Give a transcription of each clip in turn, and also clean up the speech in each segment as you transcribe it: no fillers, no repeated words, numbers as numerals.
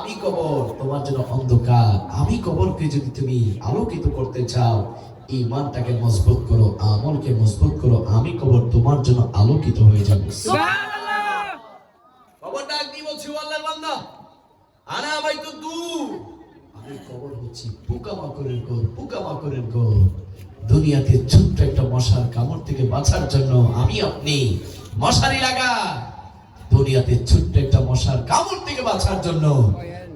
আমি কবর তোমার জন্য অন্ধকার। আমি কবরকে যদি তুমি আলোকিত করতে চাও, ঈমানটাকে মজবুত করো, আমলকে মজবুত করো, আমি কবর তোমার জন্য আলোকিত হয়ে যাব। সুবহানাল্লাহ। কবর ডাক দিয়ে বলছি, ও আল্লাহর বান্দা, আনা বাইতু দূর, আমি কবর হচ্ছি পোকামাকড়ের ঘর, পোকামাকড়ের ঘর। দুনিয়াতে ছোট্ট একটা মশার কামড় থেকে বাঁচার জন্য আমি আপনি মশারি লাগা। দুনিয়াতে ছোট্ট একটা মশার কামড় থেকে বাঁচার জন্য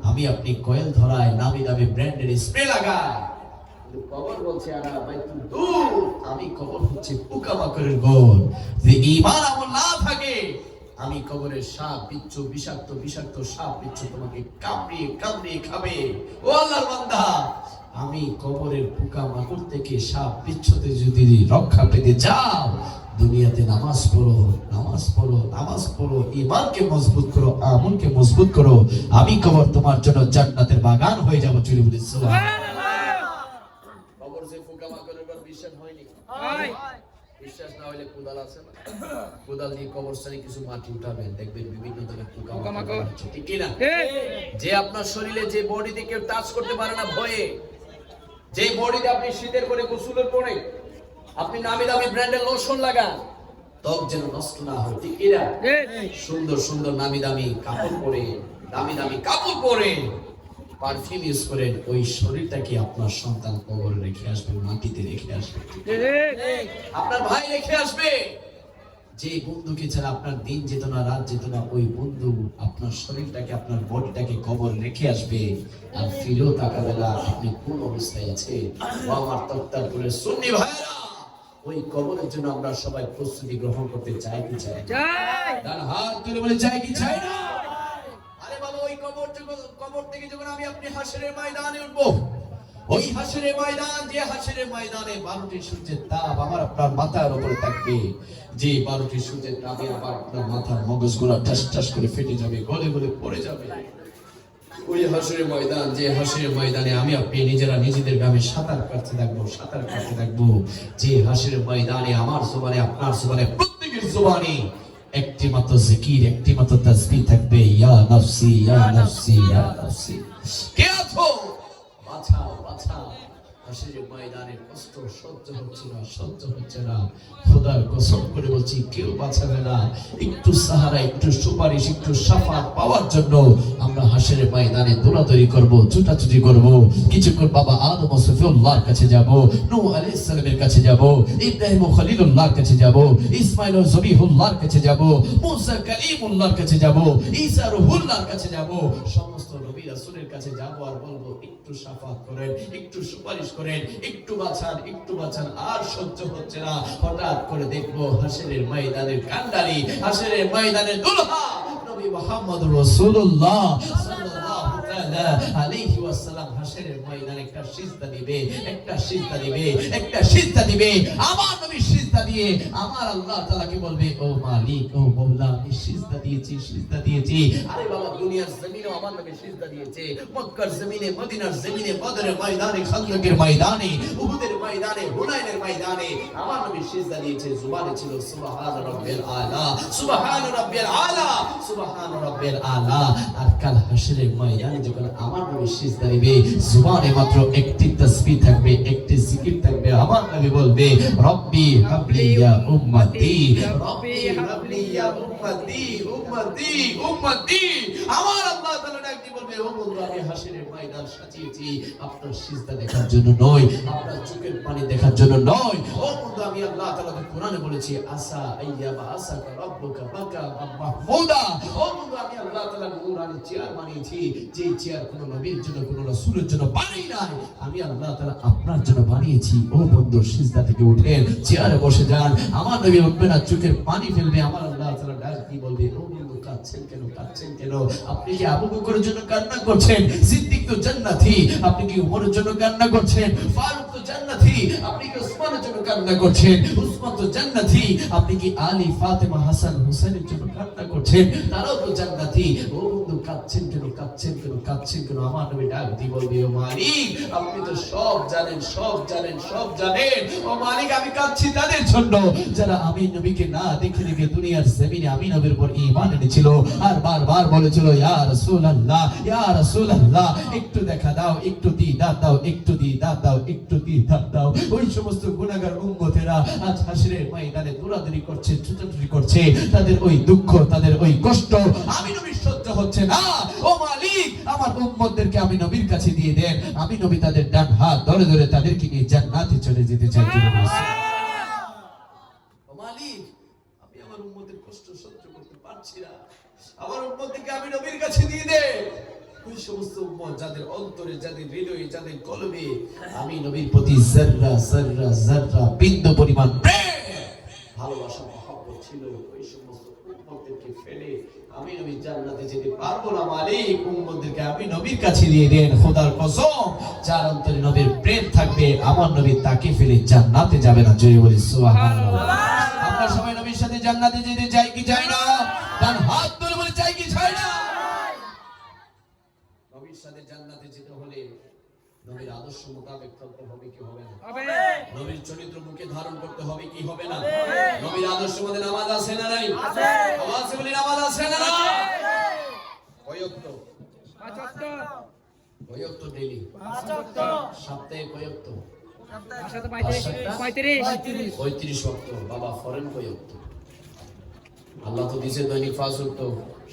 আমি আপনি কয়েল ধরায় নামি দামি ব্র্যান্ডের স্প্রে লাগা। কবর বলছে আনা বাইতু দূর, আমি কবর হচ্ছে পোকামাকড়ের ঘর। যে ঈমান আমল না থাকে, আমি কবরের সাপ বিচ্ছু, বিষাক্ত বিষাক্ত সাপ বিচ্ছু তোমাকে কামড়িয়ে কামড়িয়ে খাবে। ও আল্লাহর বান্দা, আমি কবরের পোকামাকড় থেকে সাপ বিচ্ছুতে যদি রক্ষা পেতে চাও, দুনিয়াতে নামাজ পড়ো, নামাজ পড়ো, নামাজ পড়ো, ঈমানকে মজবুত করো, আমলকে মজবুত করো, আমি কবর তোমার জন্য জান্নাতের বাগান হয়ে যাব। চুরি বলি সুবহানাল্লাহ। কবর যে পোকামাকড়ের উপর বিশ্বাস হয়নি, হয়। বিশ্বাস না হলে কোদাল আছে না, কোদাল দিয়ে কবরস্থানে কিছু মাটি উঠাবেন, দেখবেন বিভিন্ন ধরনের পোকামাকড় আছে, ঠিক কি না? যে আপনার শরীরে যে বডিতে কেউ টাচ করতে পারে না ভয়ে, যে বডিতে আপনি শীতের করে গোসলের পরে আপনি নামি দামি ব্র্যান্ডের লোশন লাগান, ত্বক যেন নষ্ট না হয়, ঠিক কি না? সুন্দর সুন্দর নামি দামি কাপড় পরে, দামি দামি কাপড় পরে, পারফিউম ইউজ করেন, ওই শরীরটাকে আপনার সন্তান কবরে রেখে আসবে, মাটিতে রেখে আসবে, আপনার ভাই রেখে আসবে। যে বন্ধুকে ছাড়া আপনার দিন যেত না, রাত যেত না, ওই বন্ধু আপনার শরীরটাকে, আপনার বডিটাকে কবর রেখে আসবে। আর ফিরেও তাকাবে না আপনি কোন অবস্থায় আছে। ও আমার তক্তারপুরের সুন্নি ভাইরা, ওই কবরের জন্য আমরা সবাই প্রস্তুতি গ্রহণ করতে চাই কি চাই? তার হাত তুলে বলে চাই কি চাই না? আরে বাবা, ওই কবর থেকে যখন আমি আপনি হাসরের ময়দানে উঠবো, ওই হাসরের ময়দান, যে হাসরের ময়দানে 12টি সূর্যের তাপ আমার আপনার মাথার উপরে থাকবে, যে 12টি সূর্যের তাপে আবার আপনার মাথার মগজগুলো ঠাস ঠাস করে ফেটে যাবে, গলে গলে পড়ে যাবে। ওই হাসরের ময়দান, যে হাসরের ময়দানে আমি আপনি নিজেরা নিজেদের গ্রামে সাঁতার কাটতে থাকবো, সাঁতার কাটতে থাকবো। যে হাসরের ময়দানে আমার জবানে, আপনার জবানে, প্রত্যেকের জবানে একটি মাত্র জিকির, একটি মাত্র তাসবিহ থাকবে, ইয়া নাফসি ইয়া নাফসি ইয়া নাফসি। কে আছো? বাঁচাও বাঁচাও। হাসরের ময়দানে কষ্ট সহ্য হচ্ছে না, সহ্য হচ্ছে না। খোদার কসম করে বলছি, কেউ বাঁচাবে না। একটু সাহারা, একটু সুপারিশ, একটু শাফাত পাওয়ার জন্য আমরা হাসরের ময়দানে দৌড়াদৌড়ি করব, ছুটাছুটি করব। কিছুক্ষণ বাবা আদম ও সফিউল্লাহর কাছে যাব, নূহ আলাইহিস সালামের কাছে যাব, ইব্রাহিম ও খলিলুল্লাহর কাছে যাব, ইসমাঈল ও জবিহুল্লাহর কাছে যাব, মুসা কালিমুল্লাহর কাছে যাব, ঈসা রূহুল্লাহর কাছে যাব। সমস্ত নবী রাসূলের কাছে যাব আর বলবো, একটু শাফাত করেন, একটু সুপারিশ করেন, একটু বাঁচান, একটু বাঁচান। আর সহ্য হচ্ছে না। হঠাৎ করে দেখবো হাসরের ময়দানের কান্ডারি, হাসরের ময়দানের দুলহা নবী মুহাম্মদ রাসূলুল্লাহ সাল্লাল্লাহু তাআলা আলাইহি ওয়াসাল্লাম হাসরের ময়দানে একটা সিজদা দিবে, একটা সিজদা দিবে, একটা সিজদা দিবে। আমার নবী সিজদা দিয়ে আমার আল্লাহ তাআলাকে বলবে, ও মালিক, ও মাওলা, আমি সিজদা দিয়েছি, সিজদা দিয়েছি। আরে বাবা, দুনিয়ার জমিনেও আমার নবী সিজদা দিয়েছে, মক্কার জমিনে, মদিনার জমিনে, বদরের ময়দানে, খান্দকের ময়দানে, উহুদের ময়দানে, হুনাইনের ময়দানে আমার নবী সিজদা দিয়েছে। জুবানে ছিল সুবহান রাব্বিল আলা, সুবহান রাব্বিল আলা, সুবহান রাব্বিল আলা। আর কাল হাসরের ময়দানে যখন আমার নবী সিজদা দিবে, জুবানে মাত্র একটি তাসবিহ থাকবে, একটি জিকির থাকবে। আমার নবী বলবে, রব্বি হাবলি ইয়া উম্মতি, রব্বি হাবলি ইয়া উম্মতি, উম্মতি, উম্মতি। আমার আল্লাহ তাআলা ডাক দিয়ে বলবে, ও বন্ধু, আমি হাসরের ময়দান সাজিয়েছি আপনার সিজদা দেখার জন্য নয়, আপনার চোখের পানি দেখার জন্য নয়। ও বন্ধু, আমি আল্লাহ তাআলা কোরআনে বলেছি, আসা আইয়াবা আসাকা রাব্বুকা বাকা মাহমুদা। ও বন্ধু, আমি আল্লাহ তাআলা কোরআনে চেয়ার বানিয়েছি, যে চেয়ার কোন নবীর জন্য, কোন রাসূলের জন্য বানাই নাই, আমি আল্লাহ তাআলা আপনার জন্য বানিয়েছি। ও বন্ধু, সিজদা থেকে উঠেন, চেয়ারে বসে যান। আমার নবী উঠবে না, চোখের পানি ফেলবে। আমার আল্লাহ তাআলা ডাক দিয়ে বলবে, ও বন্ধু, কাঁদছেন কেন, কাঁদছেন কেন? আপনি কি আবু বকরের জন্য কান্না করছেন? সিদ্দিক তো জান্নাতি, আপনি কি উমরের জন্য কান্না করছেন? ফারুক তো জান্নাতি, আপনি কি উসমানের জন্য কান্না করছেন? উসমান তো জান্নাতি, আপনি কি আলী, ফাতেমা, হাসান, হুসাইনের জন্য কান্না করছেন? তারাও তো জান্নাতি। ও বন্ধু, কাঁদছেন কেন, কাঁদছেন কেন, কাঁদছেন কেন? আমার নবী ডাক দিয়ে বলবে, ও মালিক, আপনি তো সব জানেন, সব জানেন, সব জানেন। ও মালিক, আমি কাঁদছি তাদের জন্য যারা আমি নবীকে না দেখে দেখে দুনিয়ার জমিনে আমি নবীর উপর ঈমান এনেছিল আর বারবার বলেছিল, ইয়া রাসূলুল্লাহ, ইয়া রাসূলুল্লাহ, একটু দেখা দাও, একটু দিদার দাও, একটু দিদার দাও, একটু দিদার দাও। ওই সমস্ত গুনাহগার উম্মতেরা আজ হাসরের ময়দানে দৌড়াদৌড়ি করছে, ছুটাছুটি করছে, তাদের ওই দুঃখ, তাদের ওই কষ্ট আমি নবীর সহ্য হচ্ছে না। ও মালিক, আমার উম্মতদেরকে আমি নবীর কাছে দিয়ে দেন, আমি নবী তাদের ডান হাত ধরে ধরে তাদেরকে নিয়ে জান্নাতে চলে যেতে চাই। ও মালিক, আমি আমার উম্মতের কষ্ট সহ্য করতে পারছি না, আমার উম্মতদেরকে আমি নবীর কাছে দিয়ে দেন। ওই সমস্ত উম্মত যাদের অন্তরে, যাদের হৃদয়ে, যাদের কলবে আমি নবীর প্রতি যাররা যাররা যাররা বিন্দু পরিমাণ প্রেম, ভালোবাসা, মহব্বত ছিল, ওই সমস্ত উম্মতদেরকে ফেলে আমি নবী জান্নাতে যেতে পারবো না। মালিক, উম্মতদেরকে আমি নবীর কাছে দিয়ে দেন। খোদার কসম, যার অন্তরে নবীর প্রেম থাকবে আমার নবী তাকে ফেলে জান্নাতে যাবে না। জয় বলি সুবহানাল্লাহ। আমরা সবাই নবীর সাথে জান্নাতে যেতে চাই কি চাই না? তার হাত ধরে বলে চাই কি চাই না? নবীর সাথে জান্নাতে যেতে হলে নবীর আদর্শ মোতাবেক চলতে হবে কি হবে না? নবীর চরিত্র মুখে ধারণ করতে হবে কি হবে না? নবীর আদর্শ মধ্যে নামাজ আছে না নাই? আছে বলি নামাজ আছে না নাই? কয়ক্ত? পাঁচ ওয়াক্ত। কয়ক্ত ডেইলি? পাঁচ ওয়াক্ত। সপ্তাহে কয়ক্ত? সপ্তাহে 35 ওয়াক্ত। বাবা ফরেন কয়ক্ত? আল্লাহ তো দিয়েছে দৈনিক 5 ওয়াক্ত,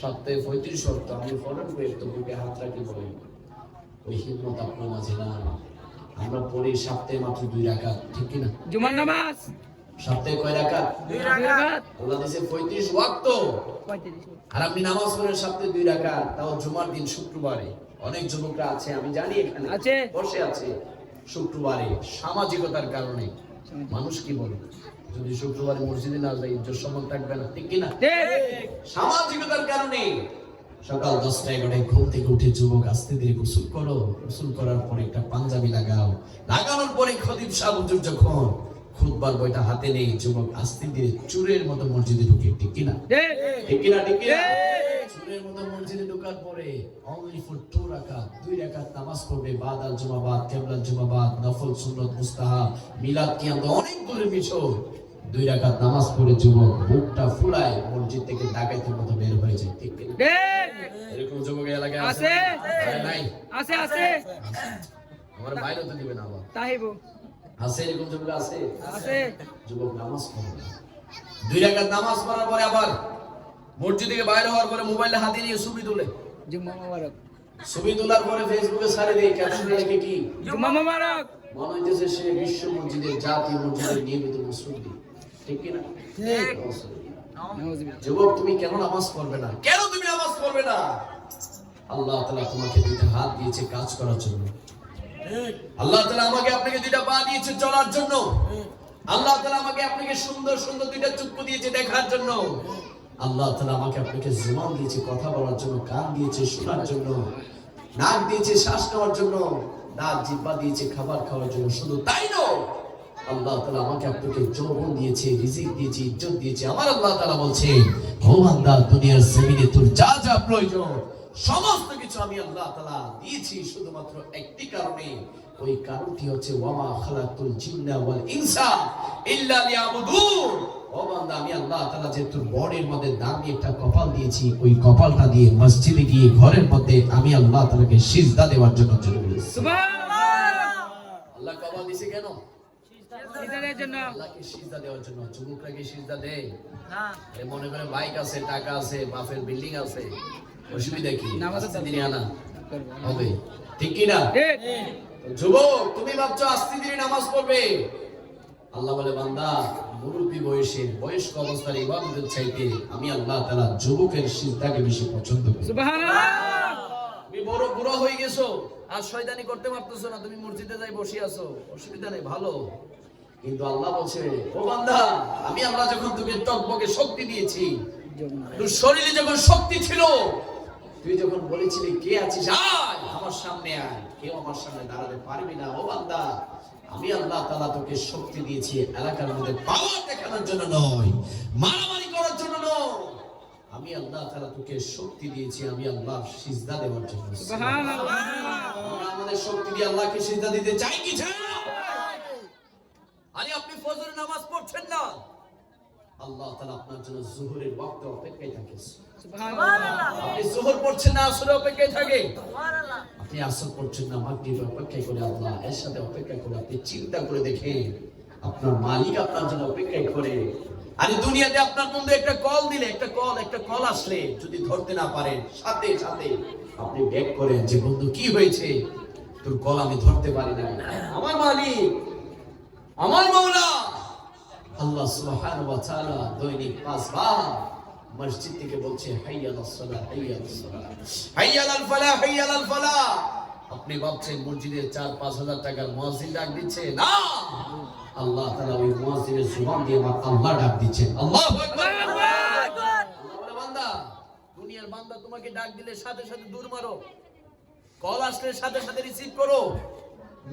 সপ্তাহে 35 ওয়াক্ত। আমি ফরেন কয়ক্ত? বুকে হাত রাখি বলেন। ওই হিম্মত আপনার মাঝে না। আমরা পড়ি সপ্তাহে মাত্র 2 রাকাত, ঠিক কি না? জুমার নামাজ সপ্তাহে কয় রাকাত? 2 রাকাত। আল্লাহ দিয়েছে 35 ওয়াক্ত, আর আপনি নামাজ পড়েন সপ্তাহে 2 রাকাত, তাও জুমার দিন শুক্রবারে। অনেক যুবকরা আছে, আমি জানি এখানে বসে আছে, শুক্রবারে সামাজিকতার কারণে মানুষ কি বলে, যদি শুক্রবারে মসজিদে না যাই ইজ্জত সম্মান থাকবে না, ঠিক কি না? সামাজিকতার কারণে সকাল 10টা-11টায় ঘুম থেকে উঠে যুবক আস্তে ধীরে গোসল করো, গোসল করার পরে একটা পাঞ্জাবি লাগাও, লাগানোর পরে খতিব সাহেব হুজুর যখন খুতবার বইটা হাতে নেই, যুবক আস্তে ধীরে চুরের মতো মসজিদে ঢুকে, ঠিক কি না? ঠিক কি না? ঠিক কি না? চুরের মতো মসজিদে ঢোকার পরে only for 2 রাকাত, 2 রাকাত নামাজ পড়বে, বাদাল জুমাবাদ, কেবলাল জুমাবাদ, নফল, সুন্নত, মুস্তাহাব, মিলাদ, কিয়াম, অনেক দূরের বিষয়। 2 রাকাত নামাজ পড়ে যুবক বুকটা ফুলায় মসজিদ থেকে ডাকাইতের মতো বের হয়ে যায়, ঠিক কি না? এরকম যুবক এলাকায় আছে? নাই? আছে আছে। আমার বাইরে তো দিবেন আবার তাইবো আছে, এরকম যুবক আছে? আছে। যুবক নামাজ পড়ে 2 রাকাত নামাজ পড়ার পরে আবার মসজিদ থেকে বাইরে হওয়ার পরে মোবাইলে হাতে নিয়ে ছবি তুলে, জুম্মা মোবারক। ছবি তোলার পরে ফেসবুকে ছাড়ে দেয়, ক্যাপশন লিখে কি? জুম্মা মোবারক। মনে হইতেছে সে বিশ্ব মসজিদের, জাতীয় মসজিদের নিয়মিত মুসল্লি, ঠিক কি না? ঠিক। যুবক, তুমি কেন নামাজ পড়বে না? কেন তুমি নামাজ পড়বে না? আল্লাহ তাআলা তোমাকে 2টা হাত দিয়েছে কাজ করার জন্য। আল্লাহ তাআলা আমাকে আপনাকে 2টা পা দিয়েছে চলার জন্য। আল্লাহ তাআলা আমাকে আপনাকে সুন্দর সুন্দর 2টা চক্ষু দিয়েছে দেখার জন্য। আল্লাহ তাআলা আমাকে আপনাকে জবান দিয়েছে কথা বলার জন্য, কান দিয়েছে শোনার জন্য, নাক দিয়েছে শ্বাস নেওয়ার জন্য, দাঁত জিহ্বা দিয়েছে খাবার খাওয়ার জন্য। শুধু তাই নয়, আল্লাহ তাআলা আমাকে আপনাকে যৌবন দিয়েছে, রিজিক দিয়েছে, ইজ্জত দিয়েছে। আমার আল্লাহ তাআলা বলছে, ও বান্দা, দুনিয়ার জমিনে তোর যা যা প্রয়োজন সমস্ত কিছু আমি আল্লাহ তাআলা দিয়েছি শুধুমাত্র একটি কারণে। ওই কারণটি হচ্ছে ওয়ামা খালাকুল জিন্না ওয়াল ইনসা ইল্লা লিয়াবুদুন। ও বান্দা, আমি আল্লাহ তাআলা যে তোর বডির মধ্যে দামি একটা কপাল দিয়েছি, ওই কপালটা দিয়ে মসজিদে গিয়ে ঘরের মধ্যে আমি আল্লাহ তাআলাকে সিজদা দেওয়ার জন্য চলে গেছি। সুবহানাল্লাহ। আল্লাহ কপাল দিয়েছে কেন? সিজদা দেওয়ার জন্য। আল্লাহকে সিজদা দেওয়ার জন্য। যুবকরা কি সিজদা দেয়? না। আরে মনে করে বাইক আছে, টাকা আছে, বাফের বিল্ডিং আছে, অসুবিধা কি? নামাজের দিনে আনা হবে, ঠিক কি না? ঠিক। যুবক, তুমি ভাবছো আস্তে ধীরে নামাজ পড়বে। আল্লাহ বলে, বান্দা, মুরব্বী বয়সের বয়স্ক অবস্থার ইবাদতের চাইতে আমি আল্লাহ তাআলা যুবকের সিজদাকে বেশি পছন্দ করি। সুবহানাল্লাহ। তুমি বড় বুড়া হয়ে গেছো আর শয়তানি করতে পারতেছো না, তুমি মসজিদে যাই বসে আছো, অসুবিধা নেই, ভালো। কিন্তু আল্লাহ বলছে, ও বান্দা, আমি আল্লাহ যখন তোকে টকবকে শক্তি দিয়েছি, তোর শরীরে যখন শক্তি ছিল, তুই যখন বলেছিলি কে আছিস আয় আমার সামনে আয়, কেউ আমার সামনে দাঁড়াতে পারবি না। ও বান্দা, আমি আল্লাহ তাআলা তোকে শক্তি দিয়েছি এলাকার মধ্যে পাওয়ার দেখানোর জন্য নয়, মারামারি করার জন্য নয়। আমি আল্লাহ তাআলা তোকে শক্তি দিয়েছি, আমি আল্লাহ সিজদা দেওয়ার জন্য। সুবহানাল্লাহ। আমরা আমাদের শক্তি দিয়ে আল্লাহকে সিজদা দিতে চাই কি চাই না? আরে আপনি ফজরের নামাজ পড়ছেন না, আল্লাহ তাআলা আপনার জন্য যোহরের ওয়াক্তে অপেক্ষায় থাকে। সুবহানাল্লাহ। আপনি যোহর পড়ছেন না, আসরের অপেক্ষায় থাকে। সুবহানাল্লাহ। আপনি আসর পড়ছেন না, মাগরিবের অপেক্ষায় করে, আল্লাহ এর সাথে অপেক্ষা করে। আপনি চিন্তা করে দেখেন, আপনার মালিক আপনার জন্য অপেক্ষায় করে। আরে দুনিয়াতে আপনার বন্ধু একটা কল দিলে, একটা কল আসলে যদি ধরতে না পারেন, সাথে সাথে আপনি ব্যাক করেন যে বন্ধু কি হয়েছে, তোর কল আমি ধরতে পারি না। আমার মালিক, আমার মাওলা আল্লাহ সুবহানাহু ওয়া তাআলা দৈনিক 5 বার মসজিদ থেকে বলছে হাইয়া আলাস সালাহ, হাইয়া আলাস সালাহ, হাইয়া আলাল ফালাহ, হাইয়া আলাল ফালাহ। আপনি ভাবছেন মসজিদে 4-5 হাজার টাকার মুয়াজ্জিন ডাক দিচ্ছে? না, আল্লাহ তাআলা ওই মুয়াজ্জিনের জবান দিয়ে আমার আল্লাহ ডাক দিচ্ছেন। আল্লাহু আকবার। আল্লাহ বলে, বান্দা, দুনিয়ার বান্দা তোমাকে ডাক দিলে সাথে সাথে দূর মারো, কল আসলে সাথে সাথে রিসিভ করো,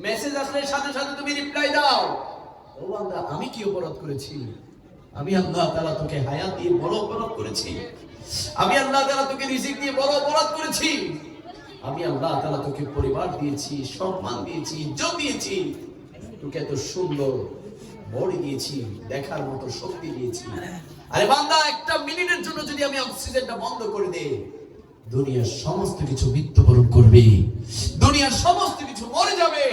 মেসেজ আসলে সাথে সাথে তুমি রিপ্লাই দাও। ও বান্দা, আমি কি অপরাধ করেছি? আমি আল্লাহ তাআলা তোকে হায়াত দিয়ে বড় অপরাধ করেছি? আমি আল্লাহ তাআলা তোকে রিজিক দিয়ে বড় অপরাধ করেছি? আমি আল্লাহ তাআলা তোকে পরিবার দিয়েছি, সম্মান দিয়েছি, ইজ্জত দিয়েছি, তোকে এত সুন্দর বডি দিয়েছি, দেখার মতো শক্তি দিয়েছি। আরে বান্দা, একটা মিনিটের জন্য যদি আমি অক্সিজেনটা বন্ধ করে দেই, দুনিয়ার সমস্ত কিছু মৃত্যুবরণ করবে, দুনিয়ার সমস্ত কিছু মরে যাবে।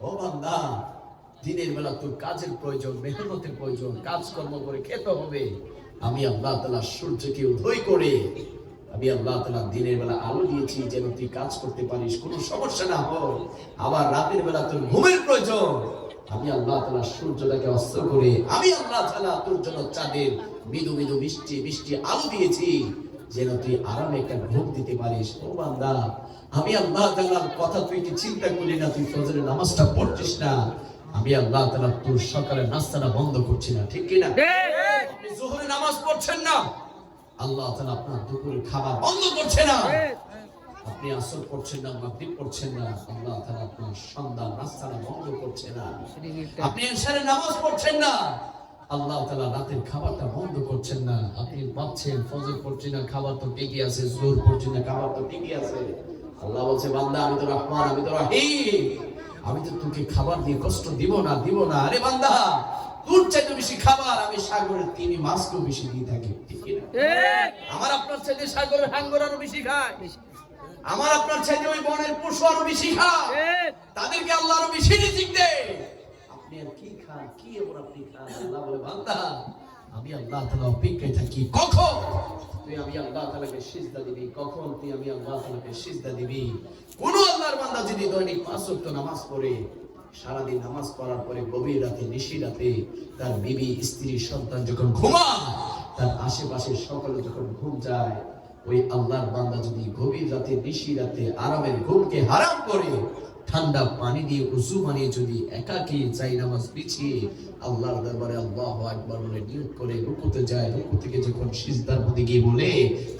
ও বান্দা, দিনের বেলা তোর কাজের প্রয়োজন, মেহনতের প্রয়োজন, কাজকর্ম করে খেতে হবে। আমি আল্লাহ তাআলা সূর্যকে উদয় করে, আমি আল্লাহ তাআলা দিনের বেলা আলো দিয়েছি যেন তুই কাজ করতে পারিস, কোনো সমস্যা না হয়। আবার রাতের বেলা তোর ঘুমের প্রয়োজন, আমি আল্লাহ তাআলা সূর্যটাকে অস্ত করে, আমি আল্লাহ তাআলা তোর জন্য চাঁদের মৃদু মৃদু মিষ্টি মিষ্টি আলো দিয়েছি যেন তুই আরামে একটা ঘুম দিতে পারিস। ও বান্দা, আমি আল্লাহ তাআলার কথা তুই কি চিন্তা করি না? তুই ফজরের নামাজটা পড়ছিস না, আমি আল্লাহ তাআলা তোর সকালের নাস্তাটা বন্ধ করছি না, ঠিক কি না? আপনি যোহরের নামাজ পড়ছেন না, আল্লাহ তাআলা আপনার দুপুরের খাবার বন্ধ করছে না। আপনি আসর পড়ছেন না, মাগরিব পড়ছেন না, আল্লাহ তাআলা আপনার সন্ধ্যার নাস্তাটা বন্ধ করছে না। আপনি ইশারের নামাজ পড়ছেন না, আল্লাহ তাআলা রাতের খাবারটা বন্ধ করছেন না। আপনি ভাবছেন ফজর পড়ছি না, খাবার তো ঠিকই আছে, যোহর পড়ছি না, খাবার তো ঠিকই আছে। আল্লাহ বলছে, বান্দা, আমি তো রহমান, আমি তো রহিম, আমি তো তোকে খাবার দিয়ে কষ্ট দিব না। আরে বান্দা, তোর চাইতে বেশি খাবার আমি সাগরের তিমি মাছকেও বেশি দিয়ে থাকি, ঠিক না? আমার আপনার চাইতে সাগরের হাঙ্গর আরো বেশি খায়, আমার আপনার চাইতে ওই বনের পশু আরো বেশি খায়, তাদেরকে আল্লাহ আরো বেশি রিজিক দেয়। আপনি আর কি খান, কি এমন আপনি খান? আল্লাহ বলে, বান্দা, আমি আল্লাহ তাআলা অপেক্ষায় থাকি কখন তুই আমি আল্লাহ তাআলাকে সিজদা দিবি, কখন তুই আমি আল্লাহ তাআলাকে সিজদা দিবি। কোন আল্লাহর বান্দা যদি দৈনিক 5 ওয়াক্ত নামাজ পড়ে, সারাদিন নামাজ পড়ার পরে গভীর রাতে, নিশি রাতে তার বিবি, স্ত্রী, সন্তান যখন ঘুমায়, তার আশেপাশে সকলে যখন ঘুম যায়, ওই আল্লাহর বান্দা যদি গভীর রাতে, নিশি রাতে আরামের ঘুমকে হারাম করে, ঠান্ডা পানি দিয়ে উযু বানিয়ে যদি একাকী চাই নামাজ পিছিয়ে আল্লাহর দরবারে আল্লাহু আকবার বলে নিয়ত করে রুকুতে যায়, রুকু থেকে যখন সিজদার মধ্যে গিয়ে বলে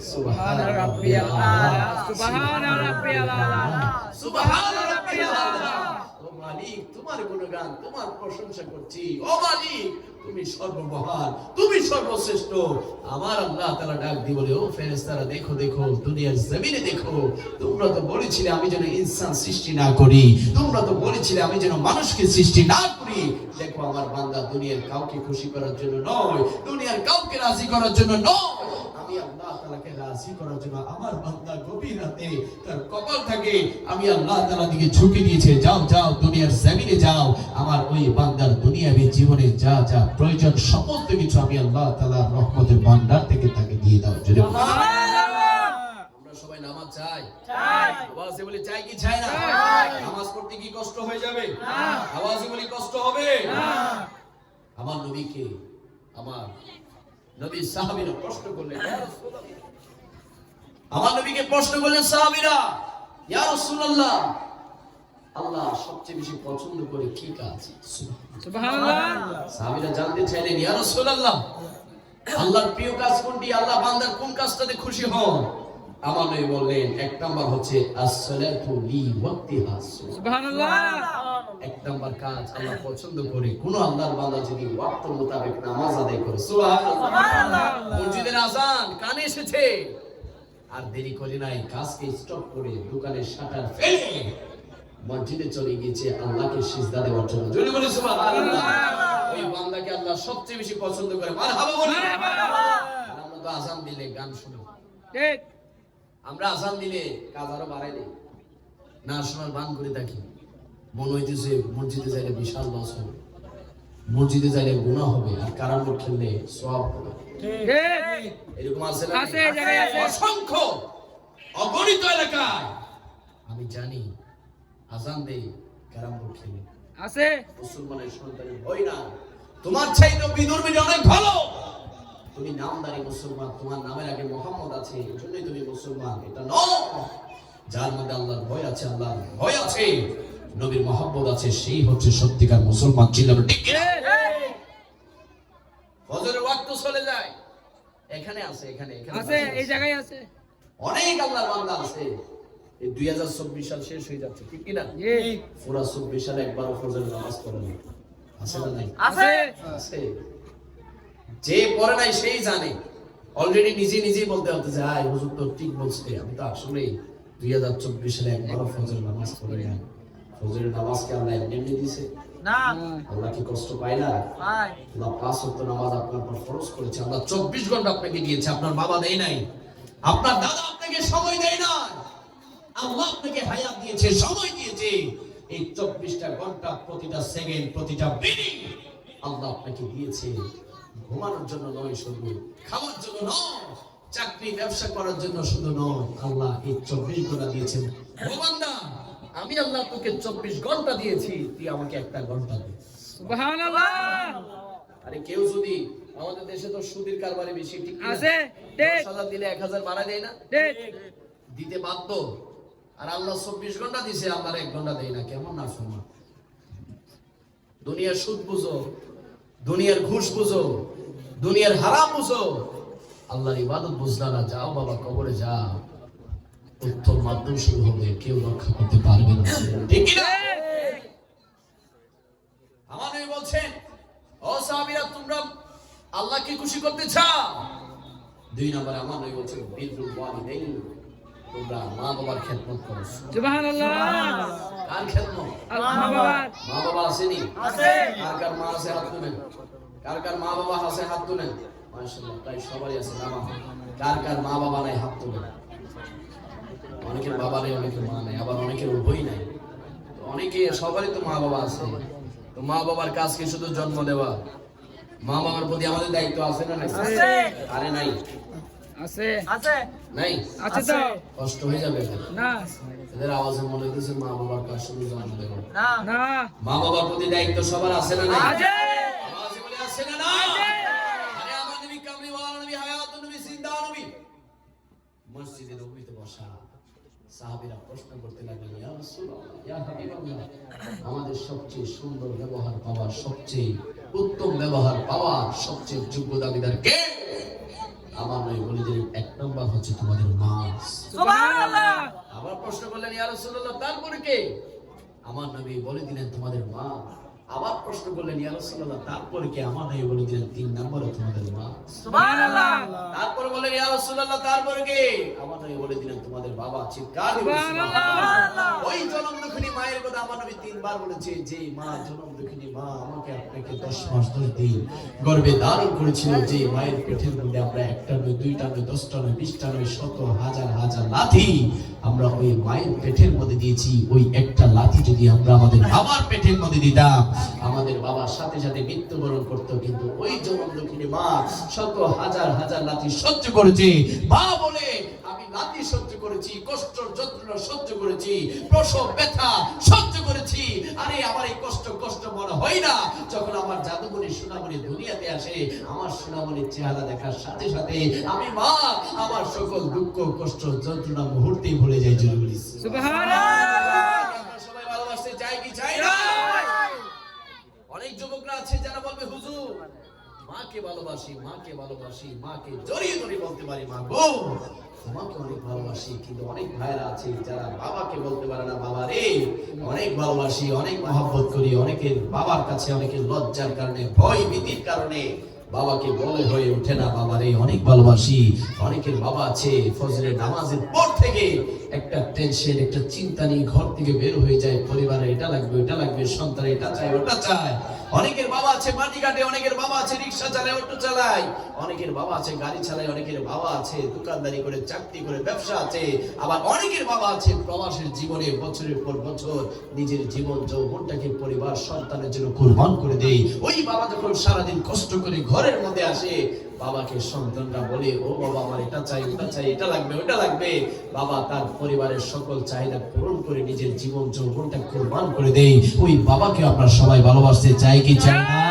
সুবহান রাব্বিয়াল আলা, সুবহান রাব্বিয়াল আলা, সুবহান রাব্বিয়াল আলা, ও মালিক, তোমার গুণগান, তোমার প্রশংসা করছি। ও মালিক, তুমি সর্বমহান, তুমি সর্বশ্রেষ্ঠ। আমার আল্লাহ তাআলা ডাক দিয়ে বলে, ও ফেরেশতারা, দেখো দেখো, দুনিয়ার জমিনে দেখো, তোমরা তো বলেছিলে আমি যেন ইনসান সৃষ্টি না করি, তোমরা তো বলেছিলে আমি যেন মানুষকে সৃষ্টি না করি। দেখো আমার বান্দা দুনিয়ার কাউকে খুশি করার জন্য নয়, দুনিয়ার কাউকে রাজি করার জন্য নয়, আমি আল্লাহ তাআলাকে রাজি করার জন্য আমার বান্দা গভীর রাতে তার কপাল থাকে, আমি আল্লাহ তাআলা দিকে ঝুঁকে দিয়েছে। যাও যাও, দুনিয়ার জমিনে যাও, আমার ওই বান্দার দুনিয়াবী জীবনে যা যা প্রয়োজন সমস্ত কিছু আমি আল্লাহ তাআলার রহমতের ভান্ডার থেকে তাকে দিয়ে দাও। জোরে আমরা সবাই নামাজ চাই, আওয়াজে বলি চাই কি চাই না? নামাজ পড়তে কি কষ্ট হয়ে যাবে? আওয়াজে বলি কষ্ট হবে? আমার নবীকে আমার নবী সাহাবীরা প্রশ্ন করলেন, ইয়া রাসূলুল্লাহ, আমার নবীকে প্রশ্ন করলেন সাহাবীরা, ইয়া রাসূলুল্লাহ, আল্লাহ সবচেয়ে বেশি পছন্দ করে কি কাজ? সুবহানাল্লাহ। সাহাবীরা জানতে চাইলেন, ইয়া রাসূলুল্লাহ, আল্লাহর প্রিয় কাজ কোনটি? আল্লাহ বান্দার কোন কাজটাতে খুশি হন? আমার নবী বললেন, এক নাম্বার হচ্ছে as-salatu li waqtiha। সুবহানাল্লাহ। এক নাম্বার কাজ আল্লাহ পছন্দ করে কোন আল্লাহর বান্দা যদি ওয়াক্ত মোতাবেক নামাজ আদায় করে, সুবহানাল্লাহ, মসজিদের আজান কানে এসেছে আর দেরি করে নাই, কাজকে স্টপ করে দোকানের শাটার ফেলে মসজিদে চলে গিয়েছে আল্লাহকে সিজদা দেওয়ার জন্য। জোরে বলি সুবহানাল্লাহ। ওই বান্দাকে আল্লাহ সবচেয়ে বেশি পছন্দ করে। মারহাবা বলি। আমরা তো আজান দিলে গান শুনি, ঠিক। আমরা আজান দিলে কাজ আরো বাড়াই দেই, না শোনার বান করে থাকি। মনে হইতেছে মসজিদে যাইলে বিশাল লস হবে, মসজিদে যাইলে গুনাহ হবে, আর কারাম খেললে সওয়াব হবে। ঠিক। এরকম আছে না? আছে, এই জায়গায় আছে। অসংখ্য অগণিত এলাকায় আমি জানি আজান দেই কারাম খেলে আছে। মুসলমানের সন্তানের ভয় না, তোমার চাইতে বিধর্মী অনেক ভালো। তুমি নামদারি মুসলমান, তোমার নামের আগে মোহাম্মদ আছে, এজন্যই তুমি মুসলমান। এটা নয়। যার মধ্যে আল্লাহর ভয় আছে, আল্লাহর ভয় আছে, নবীর মহব্বত আছে, সেই হচ্ছে সত্যিকার মুসলমান। চিল্লানো ঠিক কিনা? ফজরের ওয়াক্ত চলে যায়, এখানে আছে, এখানে আছে, এই জায়গায় আছে। অনেক আল্লাহর বান্দা আছে। এই 2024 সাল শেষ হয়ে যাচ্ছে, ঠিক কিনা? ঠিক। পুরা 24 সালে একবারও ফজরের নামাজ পড়েনি, আছে না নাই? আছে। আছে। যে পড়ে নাই সেই জানে। অলরেডি নিজেই বলতে হতে যে হাই হুজুর তো ঠিক বলছে, আমি তো আসলে 2024 সালে একবারও ফজরের নামাজ পড়ি না। ফজরের নামাজকে আল্লাহ এমনি দিয়েছে না, আল্লাহ কি কষ্ট পায় না? ভাই আল্লাহ 5 ওয়াক্ত নামাজ আপনার উপর ফরজ করেছে, আল্লাহ 24 ঘন্টা আপনাকে দিয়েছে। আপনার বাবা দেয় নাই, আপনার দাদা আপনাকে সময় দেয় না, আল্লাহ আপনাকে হায়াত দিয়েছে, সময় দিয়েছে। এই 24টা ঘন্টা, প্রতিটা সেকেন্ড, প্রতিটা মিনিট আল্লাহ আপনাকে দিয়েছে। ঘুমানোর জন্য নয়, শুধু খাওয়ার জন্য নয়, চাকরি ব্যবসা করার জন্য শুধু নয়, আল্লাহ এই 24 ঘন্টা দিয়েছেন। ও বান্দা, আমি আল্লাহ তোকে 24 ঘন্টা দিয়েছি, তুই আমাকে 1 ঘন্টা দে। সুবহানাল্লাহ। আরে কেউ যদি, আমাদের দেশে তো সুদের কারবারে বেশি, ঠিক কি না? আছে, ঠিক। 10,000 দিলে 1,000 বাড়ায় দেয় না? ঠিক। দিতে বাধ্য। আর আল্লাহ 24 ঘন্টা দিছে, আমার 1 ঘন্টা দেয় না। কেমন না শোনা? দুনিয়ার সুদ বুঝো, দুনিয়ার ঘুষ বুঝো, দুনিয়ার হারাম বুঝো, আল্লাহর ইবাদত বুঝলা না, যাও বাবা কবরে যাও, উত্তর মাধ্যম শুরু হবে, কেউ রক্ষা করতে পারবে না। ঠিক কি না? আমার নবী বলছেন, ও সাহাবীরা, তোমরা আল্লাহকে খুশি করতে চাও? 2 নম্বরে আমার নবী বলছেন, বিররুল ওয়ালিদাইন, তোমরা মা বাবার খেদমত করো। সুবহানাল্লাহ। কার খেদমত? আল্লাহ বাবার। মা বাবা আসেনি? আছে। কার কার মা আছে হাত তুলেন? কার কার মা বাবা আছে হাত তুলেন? মাশাআল্লাহ, প্রায় সবারই আছে। নামা কার কার মা বাবা নাই হাত তুলেন? অনেকের বাবা নেই, অনেকের মা নাই, আবার অনেকের উভয় নাই। তো অনেকে, সবারই তো মা বাবা আছে। তো মা বাবার কাজ কি শুধু জন্ম দেওয়া? মা বাবার প্রতি আমাদের দায়িত্ব আছে না নাই? আছে। আরে নাই? আছে। আছে। নাই? আছে তো। কষ্ট হয়ে যাবে না। এদের আওয়াজে মনে হইতেছে মা বাবার কাজ শুধু জন্ম দেওয়া। না, না। মা বাবার প্রতি দায়িত্ব সবার আছে না নাই? আছে। আওয়াজে বলে আছে না নাই? আরে আমার নবী কামলিওয়ালা নবী, হায়াতুন নবী, জিন্দা নবী মসজিদে নববীতে বসা। সাহাবীরা প্রশ্ন করতে লাগলেন, ইয়া রাসূলুল্লাহ, ইয়া হাবিবাল্লাহ, আমাদের সবচেয়ে সুন্দর ব্যবহার পাওয়ার, সবচেয়ে উত্তম ব্যবহার পাওয়ার সবচেয়ে যোগ্য দাবিদার কে? আমার নবী বলে দিলেন, 1 নম্বর হচ্ছে তোমাদের মা। সুবহানাল্লাহ। আবার প্রশ্ন করলেন, ইয়া রাসূলুল্লাহ, তারপরে কে? আমার নবী বলে দিলেন, তোমাদের মা। আবার প্রশ্ন করলেন, ইয়া রাসূলুল্লাহ, তারপরে কে? আমার নবী বলে দিলেন, 3 নম্বরে তোমাদের মা। সুবহানাল্লাহ। তারপরে বললেন, ইয়া রাসূলুল্লাহ, তারপরে কে? আমার নবী বলে দিলেন, তোমাদের বাবা। চিৎকার করে সুবহানাল্লাহ। ওই জনমদুখিনী মায়ের কথা আমার নবী 3 বার বলেছে, যে মা, জনমদুখিনী মা আমাকে আপনাকে 10 মাস 10 দিন গর্ভে ধারণ করেছিল, যে মায়ের পেটের মধ্যে আমরা 1টা নয়, 2টা নয়, 10টা নয়, 20টা নয়, শত হাজার হাজার লাথি আমরা ওই মায়ের পেটের মধ্যে দিয়েছি। ওই একটা লাথি যদি আমরা আমাদের বাবার পেটের মধ্যে দিতাম, আমাদের বাবার সাথে সাথে মৃত্যুবরণ করতো। কিন্তু ওই জনমদুখিনী মা শত হাজার হাজার লাথি সহ্য করেছে। মা বলে আমি লাথি সহ্য করেছি, কষ্ট যন্ত্রণা সহ্য করেছি, প্রসব ব্যথা সহ্য করেছি। আরে আমার এই কষ্ট মনে হয় না যখন আমার জাদুমণি সোনামণি দুনিয়াতে আসে। আমার সোনামণির চেহারা দেখার সাথে সাথে আমি মা আমার সকল দুঃখ কষ্ট যন্ত্রণা মুহূর্তেই ভুলে যাই। জোরে বলি সুবহানাল্লাহ। আমরা সবাই ভালোবাসতে চাই কি চাই না? অনেক যুবকরা আছে যারা বলবে, হুজুর মাকে ভালোবাসি, মাকে ভালোবাসি, মাকে জড়িয়ে ধরে বলতে পারি, মা গো তোমাকে অনেক ভালোবাসি, কিন্তু অনেক ভাইরা আছে যারা বাবাকে বলতে পারে না বাবা রে অনেক ভালোবাসি, অনেক মহব্বত করি। অনেকের বাবার কাছে অনেকের লজ্জার কারণে, ভয় ভীতির কারণে বাবাকে বলে হয়ে ওঠে না বাবা রে অনেক ভালোবাসি। অনেকের বাবা আছে ফজরের নামাজের পর থেকে একটা টেনশন, একটা চিন্তা নিয়ে ঘর থেকে বের হয়ে যায়, পরিবারে এটা লাগবে ওটা লাগবে, সন্তান এটা চায় ওটা চায়। অনেকের বাবা আছে মাটি কাটে, অনেকের বাবা আছে রিক্সা চালায়, অটো চালায়, অনেকের বাবা আছে গাড়ি চালায়, অনেকের বাবা আছে দোকানদারি করে, চাকরি করে, ব্যবসা আছে। আবার অনেকের বাবা আছে প্রবাসের জীবনে বছরের পর বছর নিজের জীবন যৌবনটাকে পরিবার সন্তানের জন্য কুরবান করে দেয়। ওই বাবা যখন সারাদিন কষ্ট করে ঘরের মধ্যে আসে, বাবাকে সন্তানরা বলে ও বাবা আমার এটা চাই ওটা চাই, এটা লাগবে ওটা লাগবে, বাবা তার পরিবারের সকল চাহিদা পূরণ করে নিজের জীবন যৌবনটা কুরবান করে দেয়। ওই বাবাকে আমরা সবাই ভালোবাসতে চাই কি চাই না?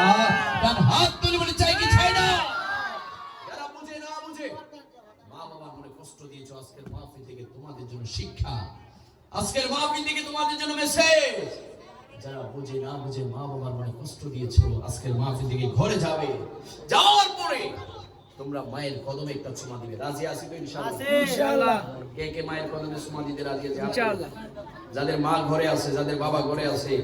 ডান হাত তুলে বলে চাই কি চাই না? যারা বুঝে না বুঝে মা বাবার মনে কষ্ট দিয়েছো, আজকের মাহফিল থেকে তোমাদের জন্য শিক্ষা, আজকের মাহফিল থেকে তোমাদের জন্য মেসেজ। যারা বুঝে না বুঝে মা বাবার মনে কষ্ট দিয়েছো, আজকের মাহফিল থেকে ঘরে যাবে, যাওয়ার পরে তোমরা মায়ের কদমে একটা চুমা দিবে। রাজি আছি তো ইনশাআল্লাহ? ইনশাআল্লাহ। কে কে মায়ের কদমে চুমা দিতে রাজি আছে? ইনশাআল্লাহ। যাদের মা ঘরে আছে, যাদের বাবা ঘরে আছে,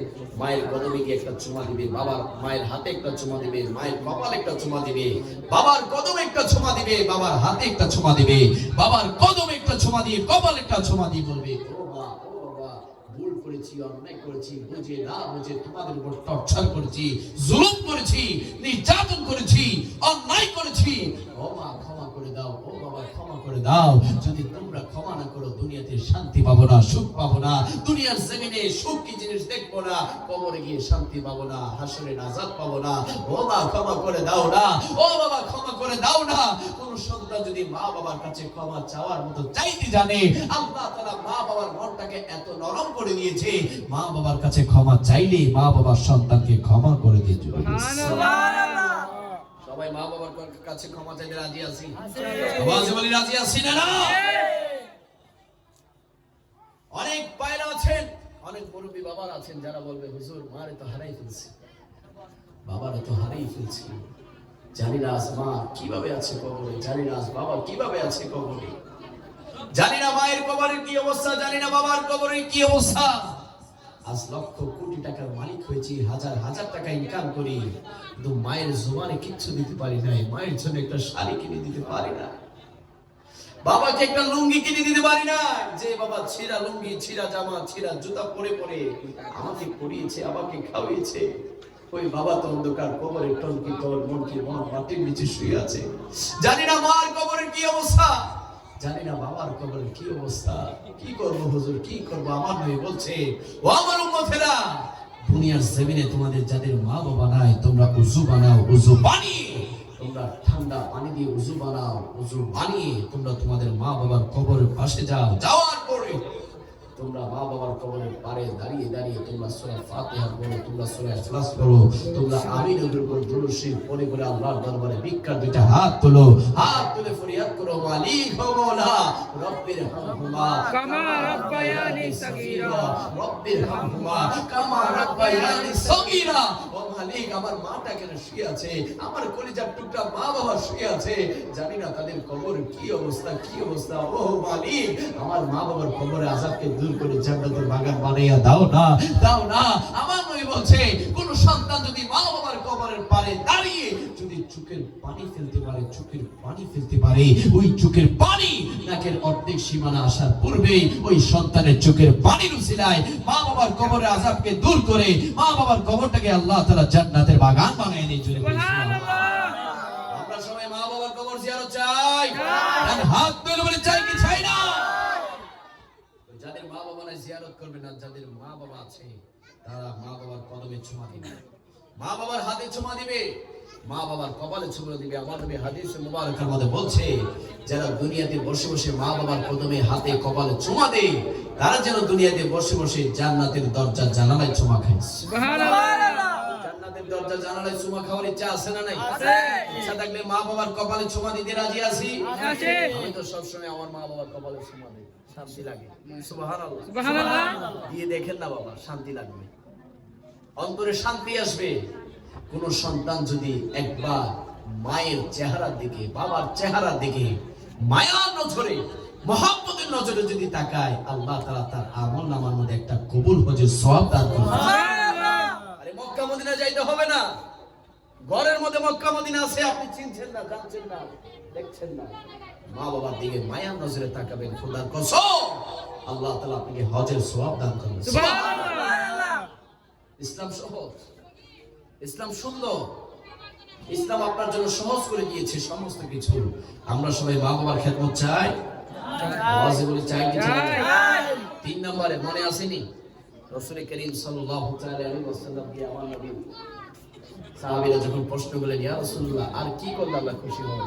মায়ের কদমে গিয়ে একটা চুমা দিবে, বাবার মায়ের হাতে একটা চুমা দিবে, মায়ের কপালে একটা চুমা দিবে, বাবার কদমে একটা চুমা দিবে, বাবার হাতে একটা চুমা দিবে, বাবার কদমে একটা চুমা দিয়ে কপালে একটা চুমা দিয়ে বলবে ও মা ও বাবা ভুল করেছি, অন্যায় করেছি, বুঝে না বুঝে তোমাদের উপর টর্চার করেছি, জুলুম করেছি, নির্যাতন করেছি, অন্যায় করেছি, ও মা ক্ষমা করে দাও, ও বাবা ক্ষমা করে দাও। যদি তোমরা ক্ষমা না করো দুনিয়াতে শান্তি পাবো না, সুখ পাবো না, দুনিয়ার জমিনে সুখ কি জিনিস দেখবো না, কবরে গিয়ে শান্তি পাবো না, হাসরে নাজাত পাবো না। ও মা ক্ষমা করে দাও না, ও বাবা ক্ষমা করে দাও না। কোন সন্তান যদি মা বাবার কাছে ক্ষমা চাওয়ার মতো চাইতে জানে, আল্লাহ তাআলা মা বাবার মনটাকে এত নরম করে দিয়েছে, মা বাবার কাছে ক্ষমা চাইলে মা বাবার সন্তানকে ক্ষমা করে দিয়ে চলে। সুবহানাল্লাহ। সবাই মা বাবার কাছে ক্ষমা চাইতে রাজি আছি? আওয়াজে বলি রাজি আছি না? না। অনেক পায়রা আছেন, অনেক মুরব্বী বাবার আছেন যারা বলবে হুজুর মারে তো হারাই ফেলছি, বাবারে তো হারিয়ে ফেলছি, জানি না আজ মা কিভাবে আছে কবরে, জানি না আজ বাবা কিভাবে আছে কবরে, জানি না মায়ের কবরের কি অবস্থা, জানি না বাবার কবরের কি অবস্থা। আজ লক্ষ কোটি টাকার মালিক হয়েছি, হাজার হাজার টাকা ইনকাম করি, কিন্তু মায়ের জোয়ানে কিচ্ছু দিতে পারি নাই, মায়ের জন্য একটা শাড়ি কিনে দিতে পারি না, বাবাকে একটা লুঙ্গি কিনে দিতে পারি না। যে বাবা ছিঁড়া লুঙ্গি, ছিঁড়া জামা, ছিঁড়া জুতা পরে পরে আমাকে পরিয়েছে, আমাকে খাওয়িয়েছে, ওই বাবা তো অন্ধকার কবরে টনকি তোর মনকি মন মাটির নিচে শুয়ে আছে। জানি না মার কবরের কি অবস্থা, জানি না বাবার কবরের কি অবস্থা। কি করবো হুজুর, কি করবো? আমার নবী বলছে ও আমার উম্মতেরা, দুনিয়ার জমিনে তোমাদের যাদের মা বাবা নাই, তোমরা উযু বানাও, উযু বানিয়ে তোমরা ঠান্ডা পানি দিয়ে উযু বানাও, উযু বানিয়ে তোমরা তোমাদের মা বাবার কবরের পাশে যাও, যাওয়ার পরে তোমরা মা বাবার কবরের পারে দাঁড়িয়ে দাঁড়িয়ে তোমরা সূরা ফাতিহা পড়ো, তোমরা সূরা ইখলাস পড়ো, তোমরা আমিনের উপর দুরূদ শরীফ পড়ে পড়ে আল্লাহর দরবারে ভিক্ষার দুইটা হাত তোলো, হাত তুলে ফরিয়াদ করো মালিক ও মাওলা রব্বির হামহুমা কামা রাব্বায়ানি সাগীরা, রব্বির হামহুমা কামা রাব্বায়ানি সাগীরা। ও মালিক আমার মাটা কেন শুয়ে আছে, আমার কলিজার টুকরা মা বাবা শুয়ে আছে, জানি না তাদের কবর কি অবস্থা, কি অবস্থা। ও মালিক আমার মা বাবার কবরে আযাবকে দূর করে জান্নাতের বাগান বানাইয়া দাও না, দাও না। আমার নবী বলছে কোন সন্তান যদি মা বাবার কবরের পারে দাঁড়িয়ে যদি চোখের পানি ফেলতে পারে, চোখের পানি ফেলতে পারে, ওই চোখের পানি নাকের অর্ধেক সীমানা আসার পূর্বেই ওই সন্তানের চোখের পানির উসিলায় মা বাবার কবরের আযাবকে দূর করে মা বাবার কবরটাকে আল্লাহ তাআলা জান্নাতের বাগান বানিয়ে দিয়ে চলে। সুবহানাল্লাহ। আমরা সবাই মা বাবার কবর জিয়ারত চাই, আর হাত তুলে বলে চাই কি চাই না? যাদের মা বাবা নাই জিয়ারত করবে না, যাদের মা বাবা আছে তারা মা বাবার কদমে চুমা দিবে, মা বাবার হাতে চুমা দিবে, মা বাবার কপালে চুমা দিবে। আমার নবী হাদিসে মুবারকের মধ্যে বলছে যারা দুনিয়াতে বসে বসে মা বাবার কদমে হাতে কপালে চুমা দেয়, তারা যেন দুনিয়াতে বসে বসে জান্নাতের দরজা জানালায় চুমা খায়। সুবহানাল্লাহ। জান্নাতের দরজা জানালায় চুমা খাওয়ার ইচ্ছা আছে না নাই? আছে। ইচ্ছা থাকলে মা বাবার কপালে চুমা দিতে রাজি আছি? আছে। আমি তো সবসময় আমার মা বাবার কপালে চুমা দিই, শান্তি লাগে। সুবহানাল্লাহ। সুবহানাল্লাহ। দিয়ে দেখেন না বাবা, শান্তি লাগবে, অন্তরে শান্তি আসবে। কোন সন্তান যদি একবার মায়ের চেহারার দিকে, বাবার চেহারার দিকে মায়ার নজরে মহব্বতের নজরে যদি তাকায়, আল্লাহ তাআলা তার আমলনামার মধ্যে একটা কবুল হজের সওয়াব দান করবে। আরে মক্কা মদিনা যাইতে হবে না, ঘরের মধ্যে মক্কা মদিনা আছে, আপনি চিনছেন না, জানছেন না, দেখছেন না। মা বাবার দিকে মায়ার নজরে তাকাবেন, খোদার কসম আল্লাহ তাআলা আপনাকে হজের সওয়াব দান করবে। সুবহানাল্লাহ। ইসলাম সহজ, ইসলাম সুন্দর, ইসলাম আপনার জন্য সহজ করে দিয়েছে সমস্ত কিছু। আমরা সবাই মা বাবার খেদমত চাই, আওয়াজে বলি চাই কি চাই না? 3 নম্বরে মনে আসেনি রাসূল করিম সাল্লাল্লাহু তাআলা আলাইহি ওয়াসাল্লাম কে আমার নবী সাহাবীরা যখন প্রশ্ন করলেন, ইয়া রাসূলুল্লাহ আর কি করলে আল্লাহ খুশি হবে?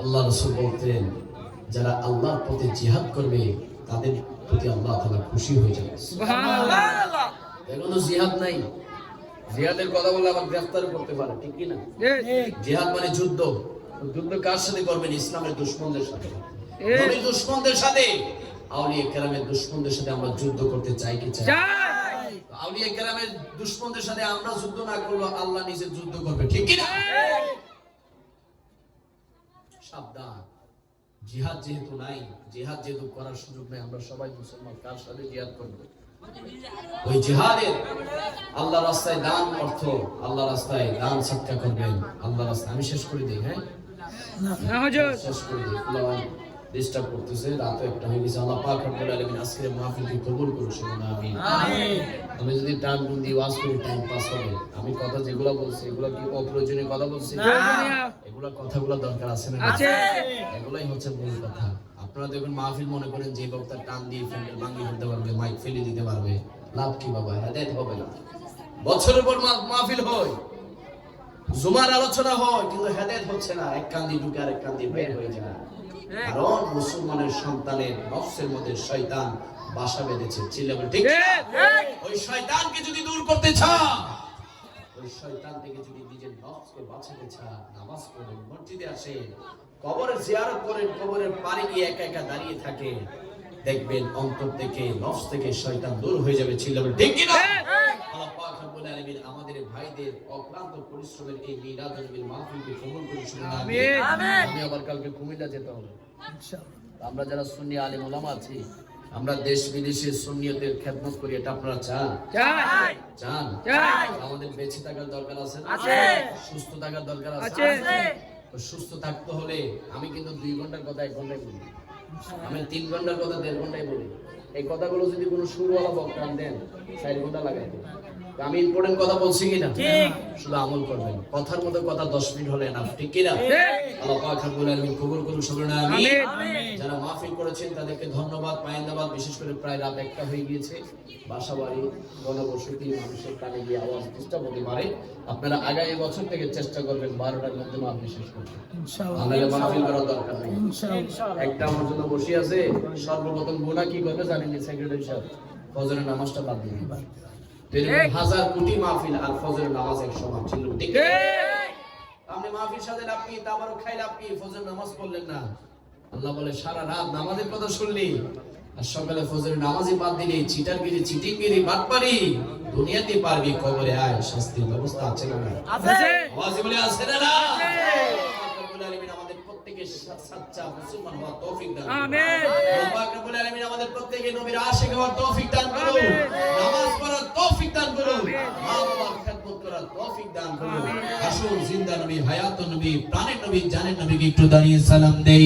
আল্লাহ রাসূল বলতেন, যারা আল্লাহর পথে জিহাদ করবে তাদের প্রতি আল্লাহ তাআলা খুশি হয়ে যাবে। সুবহানাল্লাহ। এখনো জিহাদ নাই, জিহাদের কথা বলে আবার গ্রেফতার করতে পারে, ঠিক কি না? জিহাদ মানে যুদ্ধ। যুদ্ধ কার সাথে করবেন? ইসলামের দুশমনদের সাথে, নবীর দুশমনদের সাথে, আউলিয়া কেরামের দুশমনদের সাথে আমরা যুদ্ধ করতে চাই কি চাই? আউলিয়া কেরামের দুশমনদের সাথে আমরা যুদ্ধ না করলে আল্লাহ নিজে যুদ্ধ করবে, ঠিক কি না? সাবধান, জিহাদ যেহেতু নাই, জিহাদ যেহেতু করার সুযোগ নাই, আমরা সবাই মুসলমান, কার সাথে জিহাদ করব? ওই জিহাদের আল্লাহ রাস্তায় দান, অর্থ আল্লাহ রাস্তায় দান সদকা করবেন। আল্লাহ রাস্তায় আমি শেষ করে দিই, হ্যাঁ না হুজুর, শেষ করে দিই, ফুলাওয়ান ডিস্টার্ব করতেছে, রাত একটা হয়ে গেছে। আল্লাহ পাক রব্বুল আলামিন আজকের মাহফিলকে কবুল করুন, শুনুন আমিন। আমি যদি টান টুন দিয়ে ওয়াজ করি টাইম পাস হবে। আমি কথা যেগুলো বলছি এগুলো কি অপ্রয়োজনীয় কথা বলছি? এগুলো কথাগুলো দরকার আছে না? আছে। এগুলাই হচ্ছে মূল কথা। আপনারা দেখুন মাহফিল মনে করেন যে বক্তা টান দিয়ে ফ্যান্ডেল ভাঙিয়ে ফেলতে পারবে, মাইক ফেলে দিতে পারবে, লাভ কি বাবা? হেদায়েত হবে না। বছরের পর মাহফিল হয়, জুমার আলোচনা হয়, কিন্তু হেদায়েত হচ্ছে না। এক কান দিয়ে ঢুকে আরেক কান দিয়ে বের হয়ে যায়। কারণ মুসলমানের সন্তানের নফসের মধ্যে শয়তান বাসা বেঁধেছে। চিল্লাবেন ঠিক না? ওই শয়তানকে যদি দূর করতে চাও, ওই শয়তান থেকে যদি নিজের নফসকে বাঁচাতে চাও, নামাজ পড়েন, মসজিদে আসেন, কবরের জিয়ারত করেন, কবরের পাড়ে গিয়ে একা একা দাঁড়িয়ে থাকে, দেখবেন অন্তর থেকে নফস থেকে শয়তান দূর হয়ে যাবে। চিল্লাবেন ঠিক কি না? আল্লাহ পাক রব্বুল আলামিন আমাদের ভাইদের অক্লান্ত পরিশ্রমের এই মিলাদ নবীর মাহফিলকে কবুল করুন, শুনুন আমিন। আমি আবার কালকে কুমিল্লা যেতে হবে ইনশাআল্লাহ। আমরা যারা সুন্নি আলেম ওলামা আছি, আমরা দেশ বিদেশে সুন্নিয়তের খেদমত করি, এটা আপনারা চান? চান? আমাদের বেঁচে থাকার দরকার আছে না? সুস্থ থাকার দরকার আছে। সুস্থ থাকতে হলে আমি কিন্তু 2 ঘন্টার কথা 1 ঘন্টায় বলি, আমি 3 ঘন্টার কথা 1.5 ঘন্টায় বলি। এই কথাগুলো যদি কোনো সুরওয়ালা বক্তা দেন 4 ঘন্টা লাগাই দেন। আমি ইম্পর্টেন্ট কথা বলছি কিনা? শুধু আমল করবেন। কথার মধ্যে কথা 10 মিনিট হলে না, ঠিক কিনা? আল্লাহ পাক রব্বুল আলামিন কবুল করুন, শুনুন আমিন। যারা মাহফিল করেছেন তাদেরকে ধন্যবাদ, পায়েন্দাবাদ। বিশেষ করে প্রায় রাত 1টা হয়ে গিয়েছে, বাসাবাড়ি জনবসতি, মানুষের কানে গিয়ে আওয়াজ ডিস্টার্ব হতে পারে। আপনারা আগামী বছর থেকে চেষ্টা করবেন 12টার মধ্যে মাহফিল শেষ করতে, আমাদের মাহফিল করার দরকার নেই। একটা আমার জন্য বসে আছে, সর্বপ্রথম গুনাহ কি করবে জানেন? সেক্রেটারি সাহেব ফজরের নামাজটা বাদ দিয়ে দিবেন। হাজার কোটি মাহফিল আর ফজরের নামাজ এক সমান ছিল, ঠিক আছে? আপনি মাহফিল সাথে আপনি তাবারক খাইলে আপনি ফজরের নামাজ পড়লেন না, আল্লাহ বলে সারা রাত নামাজের কথা শুনলি আর সকালে ফজরের নামাজই বাদ দিলি, চিটারগিরি, চিটিংগিরি, বাটপারি, দুনিয়াতে পারবি, কবরে আয় শাস্তির ব্যবস্থা আছে না? আছে। আওয়াজ বলে আছে না? রব্বুল আলামিন আমাদের প্রত্যেককে সাচ্চা মুসলমান হওয়ার তৌফিক দান করুন। আমিন। রব্বুল আলামিন আমাদের প্রত্যেককে নবীর আশিক হওয়ার তৌফিক দান করুন, নামাজ পড়ার তৌফিক দান করুন, মা বাবার খেদমত করার তৌফিক দান করুন। আসুন জিন্দা নবী, হায়াত নবী, প্রাণের নবী, জানের নবীকে একটু দাঁড়িয়ে সালাম দেই।